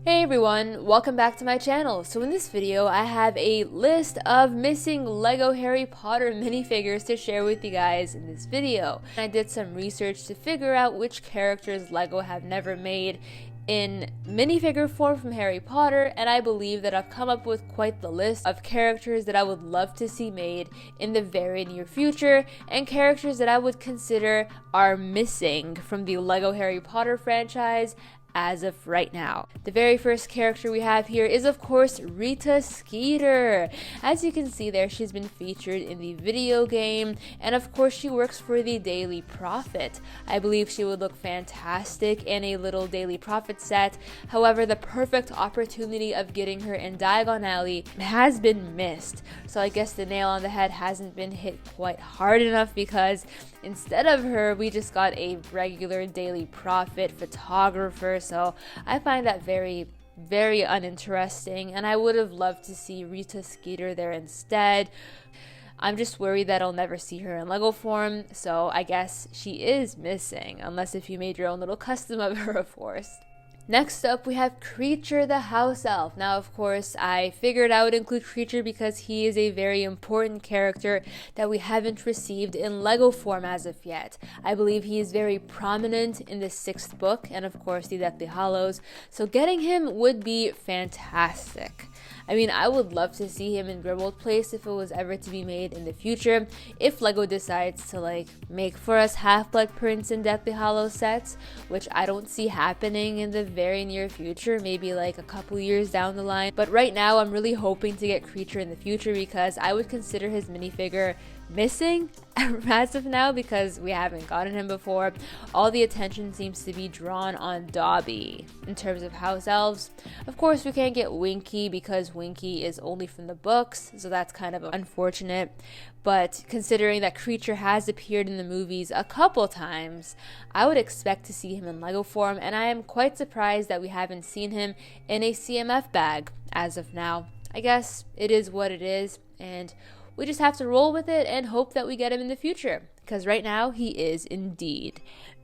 Hey everyone, welcome back to my channel. So in this video, I have a list of missing LEGO Harry Potter minifigures to share with you guys in this video. I did some research to figure out which characters LEGO have never made in minifigure form from Harry Potter, and I believe that I've come up with quite the list of characters that I would love to see made in the very near future, and characters that I would consider are missing from the LEGO Harry Potter franchise as of right now. The very first character we have here is of course Rita Skeeter. As you can see there, she's been featured in the video game, and of course she works for the Daily Prophet. I believe she would look fantastic in a little Daily Prophet set. However, the perfect opportunity of getting her in Diagon Alley has been missed. So I guess the nail on the head hasn't been hit quite hard enough, because instead of her, we just got a regular Daily Prophet photographer. So I find that very uninteresting, and I would have loved to see Rita Skeeter there instead. I'm just worried that I'll never see her in LEGO form, so I guess she is missing, unless if you made your own little custom of her, of course. Next up, we have Creature the House Elf. Now, of course, I figured I would include Creature because he is a very important character that we haven't received in LEGO form as of yet. I believe he is very prominent in the 6th book, and of course the Deathly Hallows, so getting him would be fantastic. I mean, I would love to see him in Grimmauld Place if it was ever to be made in the future, if LEGO decides to make for us Half-Blood Prince and Deathly Hallows sets, which I don't see happening in the very near future, maybe like a couple years down the line. But right now I'm really hoping to get Creature in the future, because I would consider his minifigure missing as of now, because we haven't gotten him before. All the attention seems to be drawn on Dobby in terms of house elves. Of course, we can't get Winky because Winky is only from the books, so that's kind of unfortunate. But considering that Creature has appeared in the movies a couple times, I would expect to see him in LEGO form, and I am quite surprised that we haven't seen him in a CMF bag as of now. I guess it is what it is, and we just have to roll with it and hope that we get him in the future, because right now he is indeed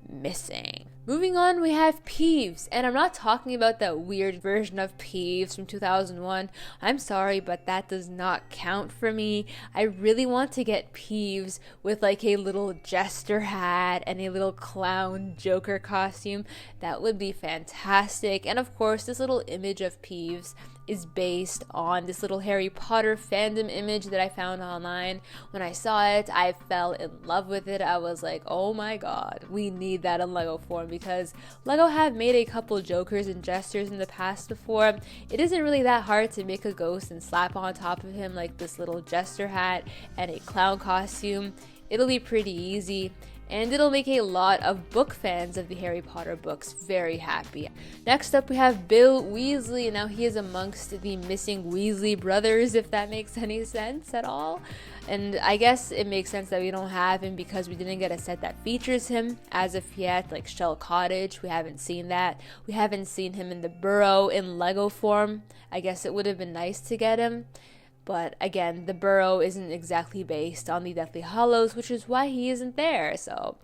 missing. Moving on, we have Peeves, and I'm not talking about that weird version of Peeves from 2001. I'm sorry, but that does not count for me. I really want to get Peeves with like a little jester hat and a little clown Joker costume. That would be fantastic. And of course, this little image of Peeves is based on this little Harry Potter fandom image that I found online. When I saw it, I fell in love with it. I was like, oh my god, we need that in LEGO form, because LEGO have made a couple Jokers and Jesters in the past before. It isn't really that hard to make a ghost and slap on top of him like this little jester hat and a clown costume. It'll be pretty easy, and it'll make a lot of book fans of the Harry Potter books very happy. Next up, we have Bill Weasley. Now, he is amongst the missing Weasley brothers, if that makes any sense at all. And I guess it makes sense that we don't have him because we didn't get a set that features him as of yet, like Shell Cottage. We haven't seen that. We haven't seen him in the Burrow in LEGO form. I guess it would have been nice to get him. But again, the Burrow isn't exactly based on the Deathly Hallows, which is why he isn't there. So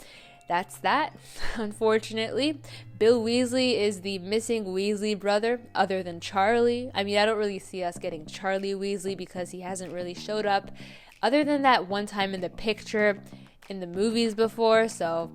that's that, unfortunately. Bill Weasley is the missing Weasley brother, other than Charlie. I mean, I don't really see us getting Charlie Weasley because he hasn't really showed up, other than that one time in the picture in the movies before, so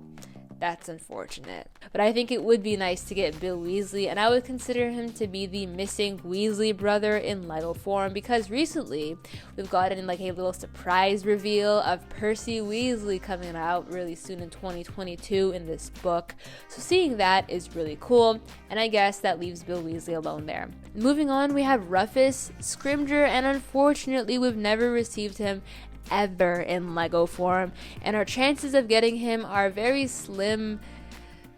that's unfortunate. But I think it would be nice to get Bill Weasley, and I would consider him to be the missing Weasley brother in LEGO form, because recently we've gotten like a little surprise reveal of Percy Weasley coming out really soon in 2022 in this book. So seeing that is really cool, and I guess that leaves Bill Weasley alone there. Moving on, we have Rufus Scrimgeour, and unfortunately we've never received him ever in LEGO form, and our chances of getting him are very slim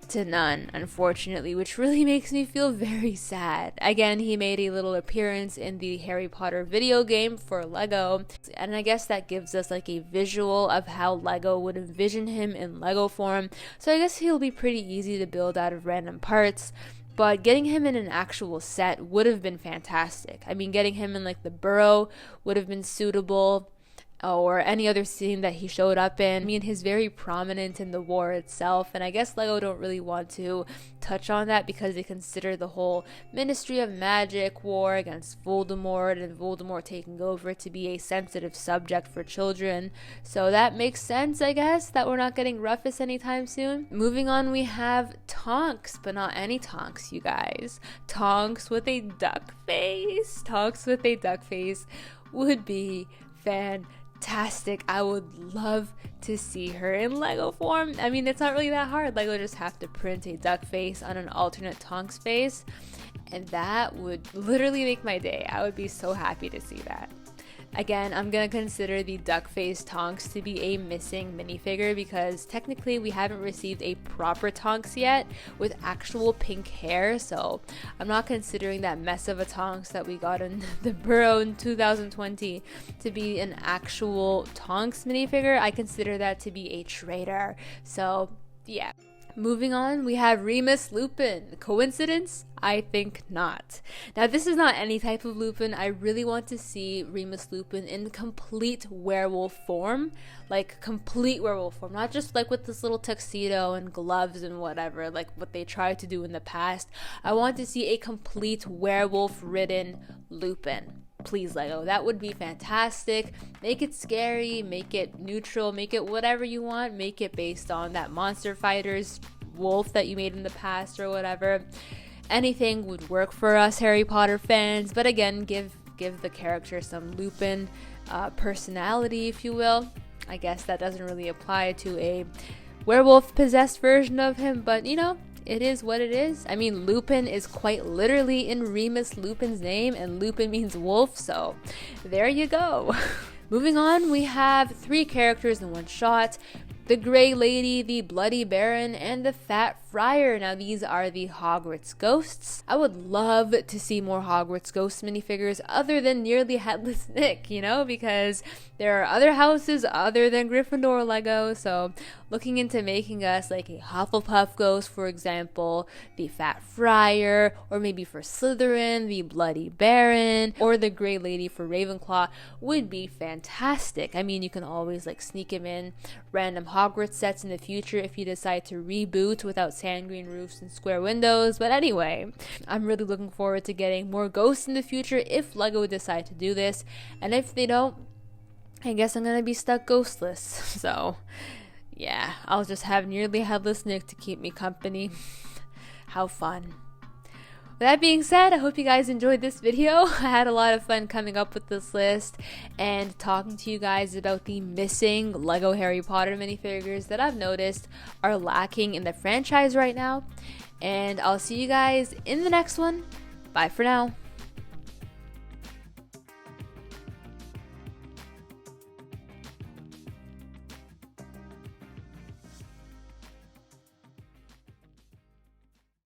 to none, unfortunately, which really makes me feel very sad. Again, he made a little appearance in the Harry Potter video game for LEGO, and I guess that gives us like a visual of how LEGO would envision him in LEGO form, so I guess he'll be pretty easy to build out of random parts. But getting him in an actual set would have been fantastic. I mean, getting him in like the Burrow would have been suitable. or any other scene that he showed up in. I mean, he's very prominent in the war itself, and I guess Lego don't really want to touch on that because they consider the whole Ministry of Magic war against Voldemort and Voldemort taking over to be a sensitive subject for children. So that makes sense, I guess, that we're not getting Rufus anytime soon. Moving on, we have Tonks, but not any Tonks, you guys. Tonks with a duck face. Tonks with a duck face would be fantastic. I would love to see her in Lego form. I mean, it's not really that hard. Lego just have to print a duck face on an alternate Tonks face, and that would literally make my day. I would be so happy to see that. Again, I'm gonna consider the duck face Tonks to be a missing minifigure because technically we haven't received a proper Tonks yet with actual pink hair, so I'm not considering that mess of a Tonks that we got in the Burrow in 2020 to be an actual Tonks minifigure. I consider that to be a traitor. So yeah. Moving on, we have Remus Lupin. Coincidence? I think not. Now, this is not any type of Lupin. I really want to see Remus Lupin in complete werewolf form. Like, complete werewolf form. Not just like with this little tuxedo and gloves and whatever, like what they tried to do in the past. I want to see a complete werewolf-ridden Lupin. Please, Lego, that would be fantastic. Make it scary, make it neutral, make it whatever you want. Make it based on that Monster Fighters wolf that you made in the past or whatever. Anything would work for us Harry Potter fans, but again, give the character some Lupin personality, if you will. I guess that doesn't really apply to a werewolf possessed version of him, but you know, it is what it is. I mean, Lupin is quite literally in Remus Lupin's name, and Lupin means wolf, so there you go. Moving on, we have 3 characters in one shot. The Grey Lady, the Bloody Baron, and the Fat Friar. Now, these are the Hogwarts Ghosts. I would love to see more Hogwarts Ghost minifigures other than Nearly Headless Nick, you know, because there are other houses other than Gryffindor Lego, so looking into making us like a Hufflepuff Ghost, for example, the Fat Friar, or maybe for Slytherin, the Bloody Baron, or the Grey Lady for Ravenclaw would be fantastic. I mean, you can always like sneak him in random Hogwarts sets in the future if you decide to reboot without sand green roofs and square windows. But anyway, I'm really looking forward to getting more ghosts in the future if Lego decide to do this, and if they don't, I guess I'm gonna be stuck ghostless. So yeah, I'll just have Nearly Headless Nick to keep me company. How fun. With that being said, I hope you guys enjoyed this video. I had a lot of fun coming up with this list and talking to you guys about the missing Lego Harry Potter minifigures that I've noticed are lacking in the franchise right now. And I'll see you guys in the next one. Bye for now.